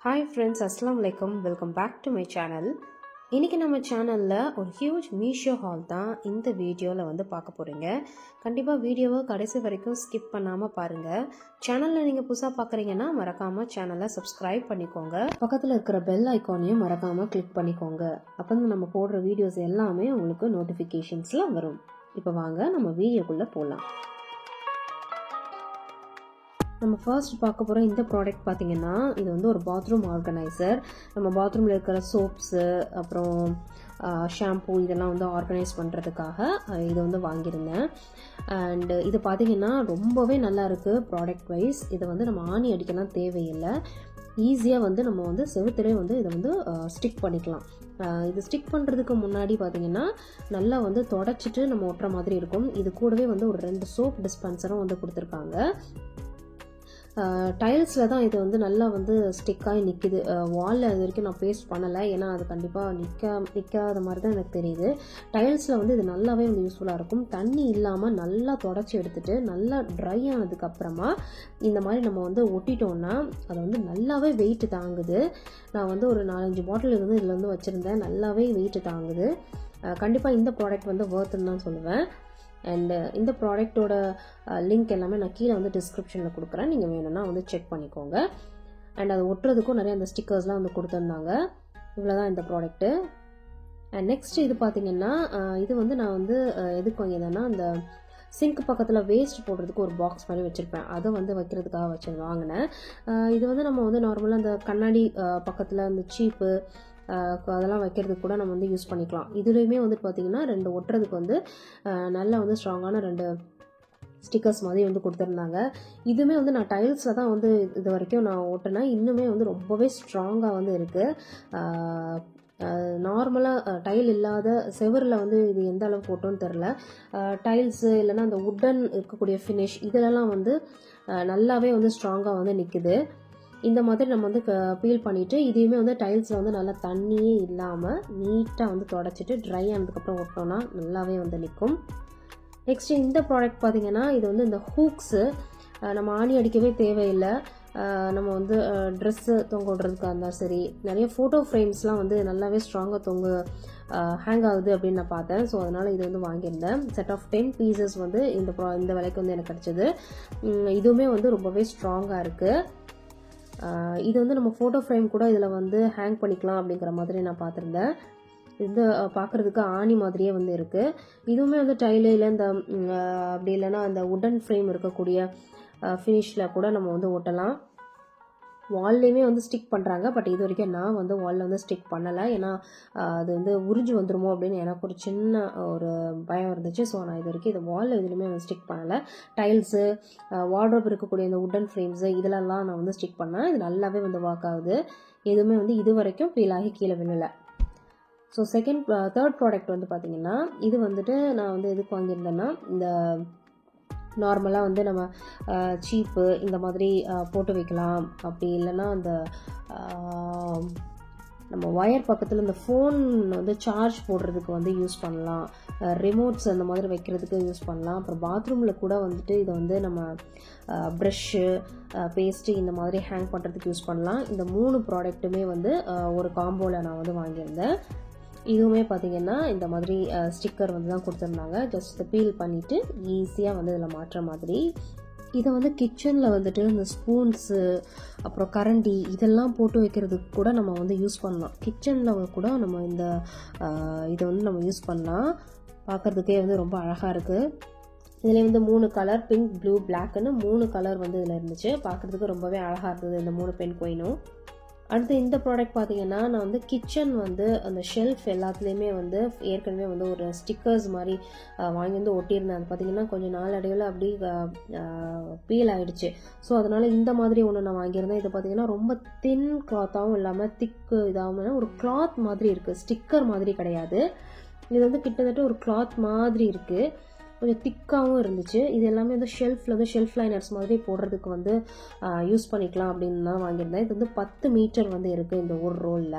Hi friends, அஸ்ஸலாமு அலைக்கும். Welcome back to my channel. இன்றைக்கி நம்ம சேனலில் ஒரு ஹியூஜ் மீஷோ ஹால் தான் இந்த வீடியோவில் வந்து பார்க்க போகிறீங்க. கண்டிப்பாக வீடியோவை கடைசி வரைக்கும் ஸ்கிப் பண்ணாமல் பாருங்கள். சேனலில் நீங்கள் புதுசாக பார்க்குறீங்கன்னா மறக்காமல் சேனலை சப்ஸ்கிரைப் பண்ணிக்கோங்க. பக்கத்தில் இருக்கிற பெல் ஐக்கானையும் மறக்காமல் கிளிக் பண்ணிக்கோங்க. அப்போ தான் நம்ம போடுற வீடியோஸ் எல்லாமே உங்களுக்கு நோட்டிஃபிகேஷன்ஸில் வரும். இப்போ வாங்க நம்ம வீடியோக்குள்ளே போகலாம். நம்ம ஃபர்ஸ்ட் பார்க்க போகிற இந்த ப்ராடக்ட் பார்த்திங்கன்னா, இது வந்து ஒரு பாத்ரூம் ஆர்கனைசர். நம்ம பாத்ரூமில் இருக்கிற சோப்ஸு அப்புறம் ஷாம்பூ இதெல்லாம் வந்து ஆர்கனைஸ் பண்ணுறதுக்காக இது வந்து வாங்கியிருந்தேன். அண்டு இது பார்த்திங்கன்னா ரொம்பவே நல்லா இருக்குது ப்ராடக்ட் வைஸ். இதை வந்து நம்ம ஆணி அடிக்கலாம் தேவையில்லை. ஈஸியாக வந்து நம்ம வந்து செவுத்துலேயே வந்து இதை வந்து ஸ்டிக் பண்ணிக்கலாம். இது ஸ்டிக் பண்ணுறதுக்கு முன்னாடி பார்த்திங்கன்னா நல்லா வந்து தொடச்சிட்டு நம்ம ஒட்டுற மாதிரி இருக்கும். இது கூடவே வந்து ஒரு 2 சோப் டிஸ்பென்சரும் வந்து கொடுத்துருக்காங்க. டைல்ஸில் தான் இது வந்து நல்லா வந்து ஸ்டிக்காகி நிற்கிது. வாலில் அது வரைக்கும் நான் பேஸ்ட் பண்ணலை, ஏன்னா அது கண்டிப்பாக நிற்காத மாதிரி தான் எனக்கு தெரியுது. டைல்ஸில் வந்து இது நல்லாவே வந்து யூஸ்ஃபுல்லாக இருக்கும். தண்ணி இல்லாமல் நல்லா தொடச்சி எடுத்துகிட்டு நல்லா ட்ரை ஆனதுக்கப்புறமா இந்த மாதிரி நம்ம வந்து ஒட்டிட்டோன்னா அது வந்து நல்லாவே வெயிட் தாங்குது. நான் வந்து ஒரு 4-5 பாட்டில் இருந்து இதில் வந்து வச்சுருந்தேன். நல்லாவே வெயிட் தாங்குது. கண்டிப்பாக இந்த ப்ராடக்ட் வந்து வொர்த்துன்னு தான் சொல்லுவேன். அண்டு இந்த ப்ராடக்டோட லிங்க் எல்லாமே நான் கீழே வந்து டிஸ்கிரிப்ஷனில் கொடுக்குறேன். நீங்கள் வேணும்னா வந்து செக் பண்ணிக்கோங்க. அண்ட் அது ஒட்டுறதுக்கும் நிறைய அந்த ஸ்டிக்கர்ஸ்லாம் வந்து கொடுத்துருந்தாங்க. இவ்வளோ தான் இந்த ப்ராடக்ட்டு. அண்ட் நெக்ஸ்ட் இது பார்த்திங்கன்னா, இது வந்து நான் வந்து எதுக்கு வாங்கியிருந்தேன்னா, அந்த சிங்க் பக்கத்தில் வேஸ்ட் போடுறதுக்கு ஒரு பாக்ஸ் மாதிரி வச்சுருப்பேன். அதை வந்து வைக்கிறதுக்காக வாங்கினேன். இது வந்து நம்ம வந்து நார்மலாக அந்த கண்ணாடி பக்கத்தில் அந்த சீப்பு அதெல்லாம் வைக்கிறதுக்கு கூட நம்ம வந்து யூஸ் பண்ணிக்கலாம். இதுலேயுமே வந்து பார்த்திங்கன்னா 2 ஒட்டுறதுக்கு வந்து நல்லா வந்து ஸ்ட்ராங்கான 2 ஸ்டிக்கர்ஸ் மாதிரி வந்து கொடுத்துருந்தாங்க. இதுவுமே வந்து நான் டைல்ஸில் தான் வந்து இது வரைக்கும் நான் ஓட்டினேன். இன்னுமே வந்து ரொம்பவே ஸ்ட்ராங்காக வந்து இருக்குது. நார்மலாக டைல் இல்லாத செவரில் வந்து இது எந்த அளவுக்கு ஓட்டோன்னு தெரில. டைல்ஸு இல்லைன்னா அந்த உட்டன் இருக்கக்கூடிய ஃபினிஷ் இதிலெல்லாம் வந்து நல்லாவே வந்து ஸ்ட்ராங்காக வந்து நிற்குது. இந்த மாதிரி நம்ம வந்து பீல் பண்ணிவிட்டு இதையுமே வந்து டைல்ஸில் வந்து நல்லா தண்ணியே இல்லாமல் நீட்டாக வந்து தொடச்சிட்டு ட்ரை ஆனதுக்கப்புறம் ஒட்டோன்னா நல்லாவே வந்து நிற்கும். நெக்ஸ்ட்டு இந்த ப்ராடக்ட் பார்த்திங்கன்னா, இது வந்து இந்த ஹூக்ஸு. நம்ம ஆணி அடிக்கவே தேவையில்லை. நம்ம வந்து ட்ரெஸ்ஸு தொங்க விடுறதுக்காக இருந்தால் சரி, நிறைய ஃபோட்டோ ஃப்ரேம்ஸ்லாம் வந்து நல்லாவே ஸ்ட்ராங்காக ஹேங் ஆகுது அப்படின்னு நான் பார்த்தேன். ஸோ அதனால் இது வந்து வாங்கியிருந்தேன். செட் ஆஃப் 10 பீசஸ் வந்து இந்த விலைக்கு வந்து எனக்கு கிடச்சிது. இதுவுமே வந்து ரொம்பவே ஸ்ட்ராங்காக இருக்குது. இது வந்து நம்ம ஃபோட்டோ ஃப்ரேம் கூட இதில் வந்து ஹேங் பண்ணிக்கலாம் அப்படிங்கிற மாதிரி நான் பார்த்துருந்தேன். இது பார்க்குறதுக்கு ஆணி மாதிரியே வந்து இருக்குது. இதுவுமே வந்து டைலு இல்லை இந்த அப்படி இல்லைன்னா அந்த உடன் ஃப்ரேம் இருக்கக்கூடிய ஃபினிஷில் கூட நம்ம வந்து ஒட்டலாம். வால்லையுமே வந்து ஸ்டிக் பண்ணுறாங்க. பட் இது வரைக்கும் நான் வந்து வாலில் வந்து ஸ்டிக் பண்ணலை. ஏன்னா அது வந்து உறிஞ்சு வந்துடுமோ அப்படின்னு எனக்கு ஒரு சின்ன ஒரு பயம் இருந்துச்சு. ஸோ நான் இது வரைக்கும் இது வாலில் எதுலையுமே வந்து ஸ்டிக் பண்ணலை. டைல்ஸு, வார்ட்ரோப் இருக்கக்கூடிய இந்த உட்டன் ஃப்ரேம்ஸு இதிலெல்லாம் நான் வந்து ஸ்டிக் பண்ணேன். இது நல்லாவே வந்து ஒர்க் ஆகுது. எதுவுமே வந்து இது வரைக்கும் பீலாகி கீழே விழலை. ஸோ தேர்ட் ப்ராடக்ட் வந்து பார்த்திங்கன்னா, இது வந்துட்டு நான் வந்து எதுக்கு வாங்கியிருந்தேன்னா, இந்த நார்மலாக வந்து நம்ம சீப்பு இந்த மாதிரி போட்டு வைக்கலாம். அப்படி இல்லைன்னா அந்த நம்ம ஒயர் பக்கத்தில் இந்த ஃபோன் வந்து சார்ஜ் போடுறதுக்கு வந்து யூஸ் பண்ணலாம். ரிமோட்ஸ் அந்த மாதிரி வைக்கிறதுக்கு யூஸ் பண்ணலாம். அப்புறம் பாத்ரூமில் கூட வந்துட்டு இதை வந்து நம்ம ப்ரஷ்ஷு, பேஸ்ட்டு இந்த மாதிரி ஹேங் பண்ணுறதுக்கு யூஸ் பண்ணலாம். இந்த 3 ப்ராடக்ட்டுமே வந்து ஒரு காம்போவில் நான் வந்து வாங்கியிருந்தேன். இதுவுமே பார்த்திங்கன்னா இந்த மாதிரி ஸ்டிக்கர் வந்து தான் கொடுத்துருந்தாங்க. ஜஸ்ட் பீல் பண்ணிவிட்டு ஈஸியாக வந்து இதில் மாட்டுற மாதிரி. இதை வந்து கிச்சனில் வந்துட்டு இந்த ஸ்பூன்ஸு அப்புறம் கரண்டி இதெல்லாம் போட்டு வைக்கிறதுக்கு கூட நம்ம வந்து யூஸ் பண்ணலாம். கிச்சனில் கூட நம்ம இதை வந்து நம்ம யூஸ் பண்ணலாம். பார்க்குறதுக்கே வந்து ரொம்ப அழகாக இருக்குது. இதில் வந்து 3 கலர், பிங்க், ப்ளூ, பிளாக்னு 3 கலர் வந்து இதில் இருந்துச்சு. பார்க்குறதுக்கு ரொம்பவே அழகாக இருந்தது இந்த 3 பென் குயினும். அடுத்து இந்த ப்ராடக்ட் பார்த்திங்கன்னா, நான் வந்து கிச்சன் வந்து அந்த ஷெல்ஃப் எல்லாத்துலேயுமே வந்து ஏற்கனவே வந்து ஒரு ஸ்டிக்கர்ஸ் மாதிரி வாங்கி வந்து ஒட்டியிருந்தேன். அது பார்த்திங்கன்னா கொஞ்சம் நாளடைவில் அப்படி பீல் ஆகிடுச்சு. ஸோ அதனால் இந்த மாதிரி ஒன்று நான் வாங்கியிருந்தேன். இது பார்த்திங்கன்னா ரொம்ப தின் கிளாத்தாகவும் இல்லாமல் திக்கு இதாகவும் ஒரு கிளாத் மாதிரி இருக்குது. ஸ்டிக்கர் மாதிரி கிடையாது. இது வந்து கிட்டத்தட்ட ஒரு கிளாத் மாதிரி இருக்குது. கொஞ்சம் திக்காகவும் இருந்துச்சு. இது எல்லாமே வந்து ஷெல்ஃபில் வந்து ஷெல்ஃப் லைனர்ஸ் மாதிரி போடுறதுக்கு வந்து யூஸ் பண்ணிக்கலாம் அப்படின்னு தான் வாங்கியிருந்தேன். இது வந்து 10 மீட்டர் வந்து இருக்குது இந்த ஒரு ரோலில்.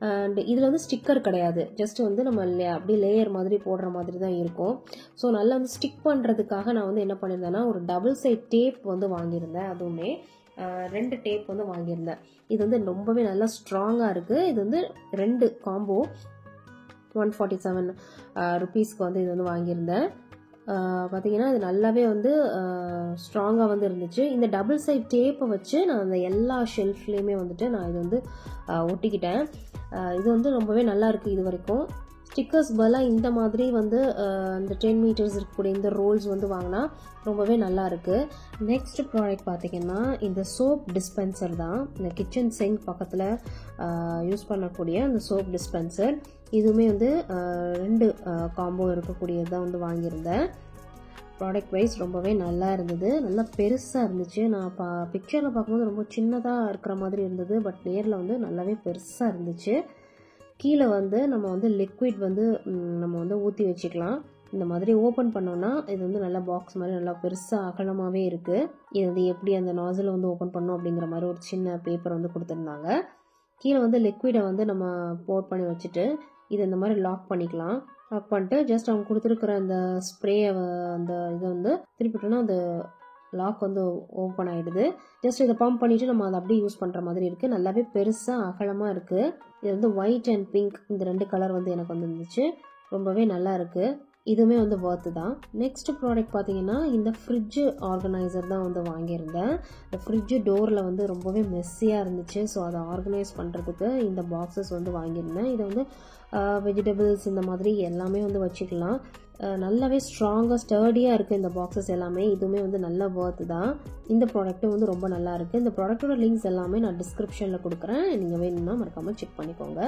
அண்ட் இதில் வந்து ஸ்டிக்கர் கிடையாது. ஜஸ்ட் வந்து நம்ம அப்படியே லேயர் மாதிரி போடுற மாதிரி தான் இருக்கும். ஸோ நல்லா வந்து ஸ்டிக் பண்ணுறதுக்காக நான் வந்து என்ன பண்ணியிருந்தேன்னா, ஒரு டபுள் சைட் டேப் வந்து வாங்கியிருந்தேன். அதுவுமே 2 டேப் வந்து வாங்கியிருந்தேன். இது வந்து ரொம்பவே நல்லா ஸ்ட்ராங்காக இருக்குது. இது வந்து 2 காம்போ 147 ருபீஸ்க்கு வந்து இது வந்து வாங்கியிருந்தேன். பார்த்தீங்கன்னா இது நல்லாவே வந்து ஸ்ட்ராங்காக வந்து இருந்துச்சு. இந்த டபுள் சைட் டேப்பை வச்சு நான் அந்த எல்லா ஷெல்ஃப்லேயுமே வந்துட்டு நான் இது வந்து ஒட்டிக்கிட்டேன். இது வந்து ரொம்பவே நல்லா இருக்குது. இது வரைக்கும் ஸ்டிக்கர்ஸ் பதிலாக இந்த மாதிரி வந்து இந்த 10 மீட்டர்ஸ் இருக்கக்கூடிய இந்த ரோல்ஸ் வந்து வாங்கினா ரொம்பவே நல்லா இருக்குது. நெக்ஸ்ட் ப்ராடக்ட் பார்த்திங்கன்னா இந்த சோப் டிஸ்பென்சர் தான். இந்த கிச்சன் சிங்க் பக்கத்தில் யூஸ் பண்ணக்கூடிய அந்த சோப் டிஸ்பென்சர். இதுவுமே வந்து 2 காம்போ இருக்கக்கூடியது தான் வந்து வாங்கியிருந்தேன். ப்ராடக்ட் வைஸ் ரொம்பவே நல்லா இருந்தது. நல்லா பெருசாக இருந்துச்சு. நான் பிக்சரில் பார்க்கும்போது ரொம்ப சின்னதாக இருக்கிற மாதிரி இருந்தது. பட் நேரில் வந்து நல்லாவே பெருசாக இருந்துச்சு. கீழே வந்து நம்ம வந்து லிக்விட் வந்து நம்ம வந்து ஊற்றி வச்சுக்கலாம். இந்த மாதிரி ஓப்பன் பண்ணோன்னா இது வந்து நல்லா பாக்ஸ் மாதிரி நல்லா பெருசாக அகலமாகவே இருக்குது. இது வந்து எப்படி அந்த நாசில் வந்து ஓப்பன் பண்ணோம் அப்படிங்கிற மாதிரி ஒரு சின்ன பேப்பர் வந்து கொடுத்துருந்தாங்க. கீழே வந்து லிக்விடை வந்து நம்ம போர் பண்ணி வச்சுட்டு இதை இந்த மாதிரி லாக் பண்ணிக்கலாம். லாக் பண்ணிட்டு ஜஸ்ட் அவங்க கொடுத்துருக்குற அந்த ஸ்ப்ரேயை அந்த இதை வந்து திருப்பிட்டோன்னா அந்த லாக் வந்து ஓப்பன் ஆகிடுது. ஜஸ்ட் இதை பம்ப் பண்ணிவிட்டு நம்ம அதை அப்படியே யூஸ் பண்ணுற மாதிரி இருக்குது. நல்லாவே பெருசாக அகலமாக இருக்குது. இது வந்து ஒயிட் அண்ட் பிங்க் இந்த 2 கலர் வந்து எனக்கு வந்து இருந்துச்சு. ரொம்பவே நல்லா இருக்குது. இதுவுமே வந்து ஒர்த்து தான். நெக்ஸ்ட் ப்ராடக்ட் பார்த்தீங்கன்னா இந்த ஃப்ரிட்ஜு ஆர்கனைசர் தான் வந்து வாங்கியிருந்தேன். இந்த ஃப்ரிட்ஜு டோரில் வந்து ரொம்பவே மெஸ்ஸியாக இருந்துச்சு. ஸோ அதை ஆர்கனைஸ் பண்ணுறதுக்கு இந்த பாக்ஸஸ் வந்து வாங்கியிருந்தேன். இதை வந்து வெஜிடபிள்ஸ் இந்த மாதிரி எல்லாமே வந்து வச்சுக்கலாம். நல்லாவே ஸ்ட்ராங்காக ஸ்டர்டியாக இருக்குது இந்த பாக்ஸஸ் எல்லாமே. இதுவுமே வந்து நல்ல ஒர்த்து தான். இந்த ப்ராடக்ட்டும் வந்து ரொம்ப நல்லா இருக்குது. இந்த ப்ராடக்ட்டோட லிங்க்ஸ் எல்லாமே நான் டிஸ்கிரிப்ஷனில் கொடுக்குறேன். நீங்கள் வேணும்னா மறக்காமல் செக் பண்ணிக்கோங்க.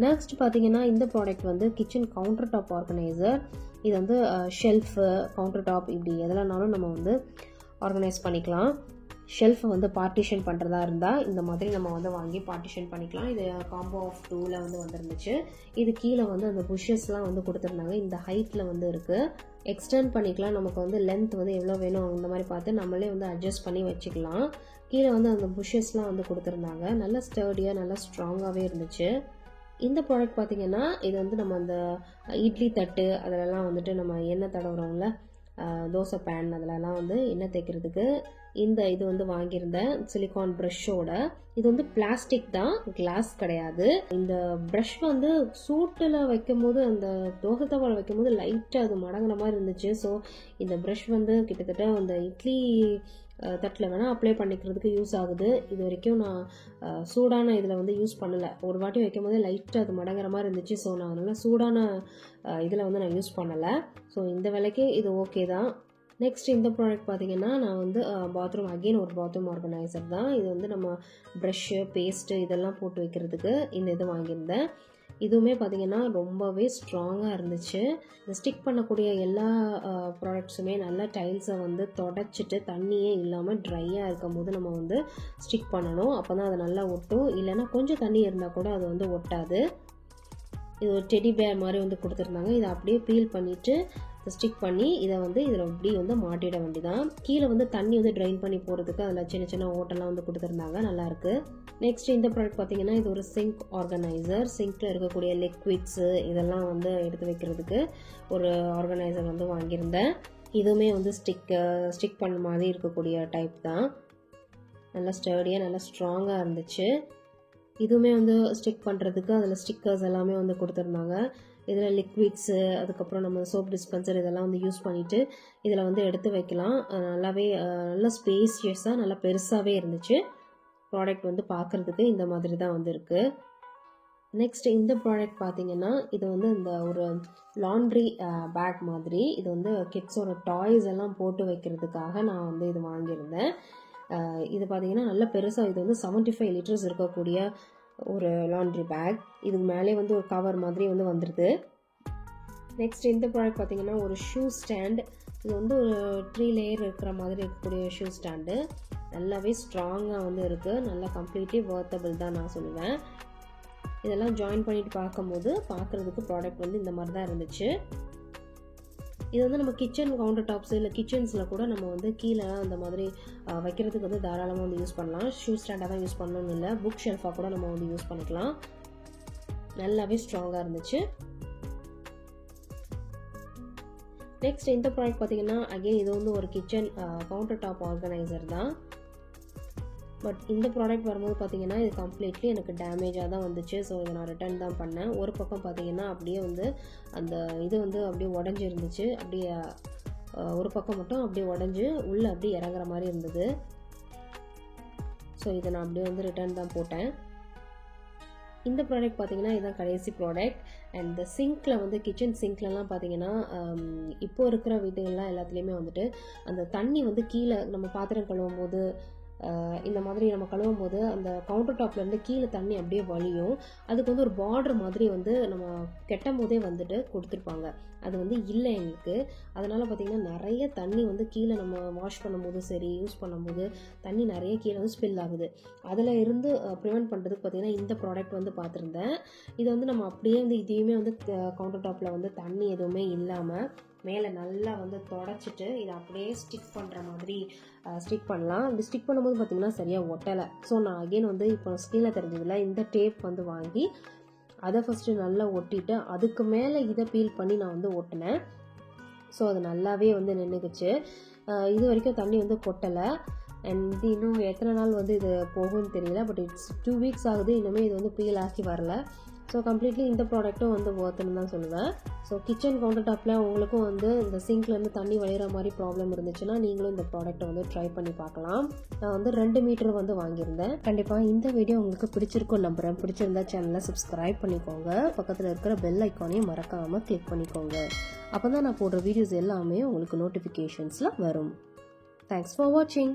நெக்ஸ்ட் பார்த்தீங்கன்னா இந்த ப்ராடக்ட் வந்து கிச்சன் கவுண்டர் டாப் ஆர்கனைசர். இது வந்து ஷெல்ஃபு, கவுண்டர் டாப் இப்படி எதுலனாலும் நம்ம வந்து ஆர்கனைஸ் பண்ணிக்கலாம். ஷெல்ஃபை வந்து பார்ட்டிஷன் பண்ணுறதா இருந்தால் இந்த மாதிரி நம்ம வந்து வாங்கி பார்ட்டிஷன் பண்ணிக்கலாம். இது காம்போ ஆஃப் 2ல வந்து வந்துருந்துச்சு. இது கீழே வந்து அந்த புஷ்ஷஸ்லாம் வந்து கொடுத்துருந்தாங்க. இந்த ஹைட்டில் வந்து இருக்குது. எக்ஸ்டெண்ட் பண்ணிக்கலாம். நமக்கு வந்து லென்த் வந்து எவ்வளோ வேணும் இந்த மாதிரி பார்த்து நம்மளே வந்து அட்ஜஸ்ட் பண்ணி வச்சுக்கலாம். கீழே வந்து அந்த புஷ்ஷஸ்லாம் வந்து கொடுத்துருந்தாங்க. நல்லா ஸ்டர்டியாக நல்லா ஸ்ட்ராங்காகவே இருந்துச்சு. இந்த ப்ராடக்ட் பார்த்திங்கன்னா இது வந்து நம்ம அந்த இட்லி தட்டு அதிலெல்லாம் வந்துட்டு நம்ம எண்ணெய் தடவுறோம்ல, தோசை பேன் அதிலலாம் வந்து எண்ணெய் தேய்க்கிறதுக்கு இந்த இது வந்து வாங்கியிருந்தேன். சிலிகான் ப்ரஷ்ஷோட. இது வந்து பிளாஸ்டிக் தான், கிளாஸ் கிடையாது. இந்த ப்ரஷ் வந்து சூட்டில் வைக்கும் போது அந்த தோசை தவாவில் வைக்கும் போது லைட்டாக அது மடங்குற மாதிரி இருந்துச்சு. ஸோ இந்த ப்ரஷ் வந்து கிட்டத்தட்ட அந்த இட்லி தட்டில் வேணால் அப்ளை பண்ணிக்கிறதுக்கு யூஸ் ஆகுது. இது வரைக்கும் நான் சூடான இதில் வந்து யூஸ் பண்ணலை. ஒரு வாட்டி வைக்கும் போதே லைட்டாக அது மடங்குற மாதிரி இருந்துச்சு. ஸோ நான் அதனால் சூடான இதில் வந்து நான் யூஸ் பண்ணலை. ஸோ இந்த விலைக்கு இது ஓகே தான். நெக்ஸ்ட் இந்த ப்ராடக்ட் பார்த்தீங்கன்னா நான் வந்து பாத்ரூம் அகெயின் ஒரு பாத்ரூம் ஆர்கனைசர் தான். இது வந்து நம்ம ப்ரஷ்ஷு, பேஸ்ட்டு இதெல்லாம் போட்டு வைக்கிறதுக்கு இந்த இது வாங்கியிருந்தேன். இதுவுமே பார்த்திங்கன்னா ரொம்பவே ஸ்ட்ராங்காக இருந்துச்சு. இந்த ஸ்டிக் பண்ணக்கூடிய எல்லா ப்ராடக்ட்ஸுமே நல்லா டைல்ஸை வந்து தொடச்சிட்டு தண்ணியே இல்லாமல் ட்ரையாக இருக்கும் போது நம்ம வந்து ஸ்டிக் பண்ணணும். அப்போ தான் அது நல்லா ஒட்டும். இல்லைன்னா கொஞ்சம் தண்ணி இருந்தால் கூட அது வந்து ஒட்டாது. இது ஒரு டெடி பேர் மாதிரி வந்து கொடுத்துருந்தாங்க. இதை அப்படியே பீல் பண்ணிவிட்டு ஸ்டிக் பண்ணி இதை வந்து இதில் இப்படி வந்து மாட்டிட வேண்டியதான். கீழே வந்து தண்ணி வந்து ட்ரைன் பண்ணி போகிறதுக்கு அதில் சின்ன சின்ன ஓட்டெல்லாம் வந்து கொடுத்துருந்தாங்க. நல்லாயிருக்கு. நெக்ஸ்ட் இந்த ப்ராடக்ட் பார்த்தீங்கன்னா இது ஒரு சிங்க் ஆர்கனைசர். சிங்க்கில் இருக்கக்கூடிய லிக்விட்ஸு இதெல்லாம் வந்து எடுத்து வைக்கிறதுக்கு ஒரு ஆர்கனைசர் வந்து வாங்கியிருந்தேன். இதுவுமே வந்து ஸ்டிக் பண்ண மாதிரி இருக்கக்கூடிய டைப் தான். நல்லா ஸ்டர்டியாக நல்லா ஸ்ட்ராங்காக இருந்துச்சு. இதுவுமே வந்து ஸ்டிக் பண்ணுறதுக்கு அதில் ஸ்டிக்கர்ஸ் எல்லாமே வந்து கொடுத்துருந்தாங்க. இதில் லிக்விட்ஸு, அதுக்கப்புறம் நம்ம சோப் டிஸ்பென்சர் இதெல்லாம் வந்து யூஸ் பண்ணிவிட்டு இதில் வந்து எடுத்து வைக்கலாம். நல்லாவே நல்லா ஸ்பேசியஸாக நல்லா பெருசாகவே இருந்துச்சு. ப்ராடக்ட் வந்து பார்க்குறதுக்கு இந்த மாதிரி தான் வந்து இருக்குது. நெக்ஸ்ட் இந்த ப்ராடக்ட் பார்த்திங்கன்னா இது வந்து இந்த ஒரு லாண்ட்ரி பேக் மாதிரி. இது வந்து கிட்ஸோட டாய்ஸ் எல்லாம் போட்டு வைக்கிறதுக்காக நான் வந்து இது வாங்கியிருந்தேன். இது பார்த்திங்கன்னா நல்ல பெருசாக இது வந்து 75 லிட்டர்ஸ் இருக்கக்கூடிய ஒரு லாண்ட்ரி பேக். இதுக்கு மேலே வந்து ஒரு கவர் மாதிரி வந்து வந்துடுது. நெக்ஸ்ட் இந்த ப்ராடக்ட் பார்த்திங்கன்னா ஒரு ஷூ ஸ்டாண்ட். இது வந்து ஒரு 3 லேயர் இருக்கிற மாதிரி இருக்கக்கூடிய ஷூ ஸ்டாண்டு. நல்லாவே ஸ்ட்ராங்காக வந்து இருக்குது. நல்லா கம்ப்ளீட்லி வர்த்தபிள் தான் நான் சொல்லுவேன். இதெல்லாம் ஜாயின் பண்ணிட்டு பார்க்கும்போது பார்க்குறதுக்கு ப்ராடக்ட் வந்து இந்த மாதிரி தான் இருந்துச்சு. இது வந்து நம்ம கிச்சன் கவுண்டர் டாப்ஸ் இல்லை கிச்சன்ஸில் கூட நம்ம வந்து கீழே அந்த மாதிரி வைக்கிறதுக்கு வந்து தாராளமாக வந்து யூஸ் பண்ணலாம். ஷூ ஸ்டாண்டாக தான் யூஸ் பண்ணணும்னு இல்லை, புக் ஷெல்ஃபாக கூட நம்ம வந்து யூஸ் பண்ணிக்கலாம். நல்லாவே ஸ்ட்ராங்காக இருந்துச்சு. நெக்ஸ்ட் இந்த ப்ராடக்ட் பார்த்தீங்கன்னா அகெயின் இது வந்து ஒரு கிச்சன் கவுண்டர் டாப் ஆர்கனைசர் தான். பட் இந்த ப்ராடக்ட் வரும்போது பார்த்தீங்கன்னா இது கம்ப்ளீட்லி எனக்கு டேமேஜாக தான் வந்துச்சு. ஸோ இதை நான் ரிட்டர்ன் தான் பண்ணேன். ஒரு பக்கம் பார்த்தீங்கன்னா அப்படியே வந்து அந்த இது வந்து அப்படியே உடஞ்சி இருந்துச்சு. அப்படியே ஒரு பக்கம் மட்டும் அப்படியே உடஞ்சி உள்ளே அப்படியே இறங்குற மாதிரி இருந்தது. ஸோ இதை நான் அப்படியே வந்து ரிட்டர்ன் தான் போட்டேன். இந்த ப்ராடக்ட் பார்த்தீங்கன்னா இதுதான் கடைசி ப்ராடக்ட். அண்ட் இந்த சிங்க்கில் வந்து கிச்சன் சிங்க்லலாம் பார்த்தீங்கன்னா இப்போ இருக்கிற வீடுகள்லாம் எல்லாத்துலேயுமே வந்துட்டு அந்த தண்ணி வந்து கீழே நம்ம பாத்திரம் கழுவும் போது இந்த மாதிரி நம்ம கழுவும் போது அந்த கவுண்டர் டாப்லேருந்து கீழே தண்ணி அப்படியே வழியும். அதுக்கு வந்து ஒரு பார்டர் மாதிரி வந்து நம்ம கெட்டும் போதே வந்துட்டு கொடுத்துருப்பாங்க. அது வந்து இல்லை எங்களுக்கு. அதனால் பார்த்திங்கன்னா நிறைய தண்ணி வந்து கீழே நம்ம வாஷ் பண்ணும்போது சரி யூஸ் பண்ணும்போது தண்ணி நிறைய கீழே வந்து ஸ்பில் ஆகுது. அதில் இருந்து ப்ரிவெண்ட் பண்ணுறதுக்கு பார்த்திங்கன்னா இந்த ப்ராடக்ட் வந்து பார்த்துருந்தேன். இதை வந்து நம்ம அப்படியே வந்து இதையுமே வந்து கவுண்டர் டாப்பில் வந்து தண்ணி எதுவுமே இல்லாமல் மேலே நல்லா வந்து தொடச்சிட்டு இதை அப்படியே ஸ்டிக் பண்ணுற மாதிரி ஸ்டிக் பண்ணலாம். இப்படி ஸ்டிக் பண்ணும்போது பார்த்திங்கன்னா சரியாக ஒட்டலை. ஸோ நான் அகெயின் வந்து இப்போ ஸ்க்ரீனில் தெரிஞ்சதில்ல இந்த டேப் வந்து வாங்கி அதை ஃபஸ்ட்டு நல்லா ஒட்டிட்டு அதுக்கு மேலே இதை பீல் பண்ணி நான் வந்து ஒட்டினேன். ஸோ அது நல்லாவே வந்து நின்றுக்குச்சு. இது வரைக்கும் தண்ணி வந்து கொட்டலை. அண்ட் இது இன்னும் எத்தனை நாள் வந்து இது போகும்னு தெரியல. பட் இட்ஸ் 2 வீக்ஸ் ஆகுது. இன்னுமே இது வந்து பீல் ஆகி வரல. ஸோ கம்ப்ளீட்லி இந்த ப்ராடக்ட்டும் வந்து ஒர்த்துன்னு தான் சொல்லுவேன். ஸோ கிச்சன் கவுண்டர் டாப்பில் உங்களுக்கும் வந்து இந்த சிங்க்லேருந்து தண்ணி வழிகிற மாதிரி ப்ராப்ளம் இருந்துச்சுன்னா நீங்களும் இந்த ப்ராடக்ட்டை வந்து ட்ரை பண்ணி பார்க்கலாம். நான் வந்து 2 மீட்டர் வந்து வாங்கியிருந்தேன். கண்டிப்பாக இந்த வீடியோ உங்களுக்கு பிடிச்சிருக்கும் நம்புறேன். பிடிச்சிருந்தா சேனலை சப்ஸ்கிரைப் பண்ணிக்கோங்க. பக்கத்தில் இருக்கிற பெல் ஐக்கானையும் மறக்காமல் கிளிக் பண்ணிக்கோங்க. அப்போ தான் நான் போடுற வீடியோஸ் எல்லாமே உங்களுக்கு நோட்டிஃபிகேஷன்ஸில் வரும். தேங்க்ஸ் ஃபார் வாட்சிங்.